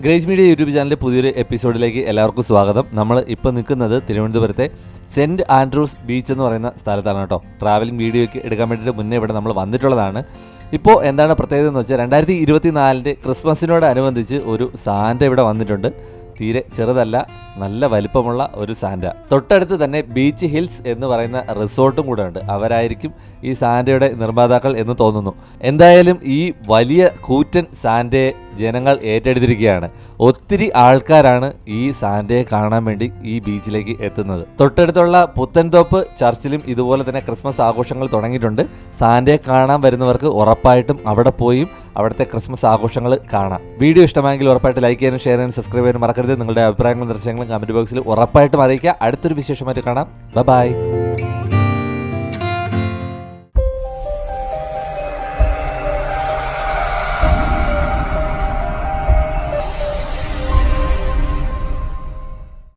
Grace media YouTube ചാനലിലെ പുതിയൊരു എപ്പിസോഡിലേക്ക് എല്ലാവർക്കും സ്വാഗതം. നമ്മൾ ഇപ്പോൾ നിൽക്കുന്നത് തിരുവനന്തപുരത്തെ സെൻറ്റ് ആൻഡ്രൂസ് ബീച്ച് എന്ന് പറയുന്ന സ്ഥലത്താണ് കേട്ടോ. ട്രാവലിംഗ് വീഡിയോയ്ക്ക് എടുക്കാൻ വേണ്ടിയിട്ട് മുന്നേ ഇവിടെ നമ്മൾ വന്നിട്ടുള്ളതാണ്. ഇപ്പോൾ എന്താണ് പ്രത്യേകത എന്ന് വെച്ചാൽ 2024 ക്രിസ്മസിനോടനുബന്ധിച്ച് ഒരു സാന്റ ഇവിടെ വന്നിട്ടുണ്ട്. തീരെ ചെറുതല്ല, നല്ല വലിപ്പമുള്ള ഒരു സാന്റ. തൊട്ടടുത്ത് തന്നെ ബീച്ച് ഹിൽസ് എന്ന് പറയുന്ന റിസോർട്ടും കൂടെ ഉണ്ട്. അവരായിരിക്കും ഈ സാന്റയുടെ നിർമ്മാതാക്കൾ എന്ന് തോന്നുന്നു. എന്തായാലും ഈ വലിയ കൂറ്റൻ സാന്റയെ ജനങ്ങൾ ഏറ്റെടുത്തിരിക്കുകയാണ്. ഒത്തിരി ആൾക്കാരാണ് ഈ സാന്റയെ കാണാൻ വേണ്ടി ഈ ബീച്ചിലേക്ക് എത്തുന്നത്. തൊട്ടടുത്തുള്ള പുത്തൻതോപ്പ് ചർച്ചിലും ഇതുപോലെ തന്നെ ക്രിസ്മസ് ആഘോഷങ്ങൾ തുടങ്ങിയിട്ടുണ്ട്. സാന്റയെ കാണാൻ വരുന്നവർക്ക് ഉറപ്പായിട്ടും അവിടെ പോയും അവിടുത്തെ ക്രിസ്മസ് ആഘോഷങ്ങൾ കാണാം. വീഡിയോ ഇഷ്ടമായെങ്കിൽ ഉറപ്പായിട്ട് ലൈക്ക് ചെയ്യാനും ഷെയർ ചെയ്യാനും സബ്സ്ക്രൈബ് ചെയ്യാനും മറക്കരുത്. നിങ്ങളുടെ അഭിപ്രായങ്ങളും നിർദ്ദേശങ്ങളും കമന്റ് ബോക്സിൽ ഉറപ്പായിട്ടും അറിയിക്കുക. അടുത്തൊരു വിശേഷമായിട്ട് കാണാം. ബൈ.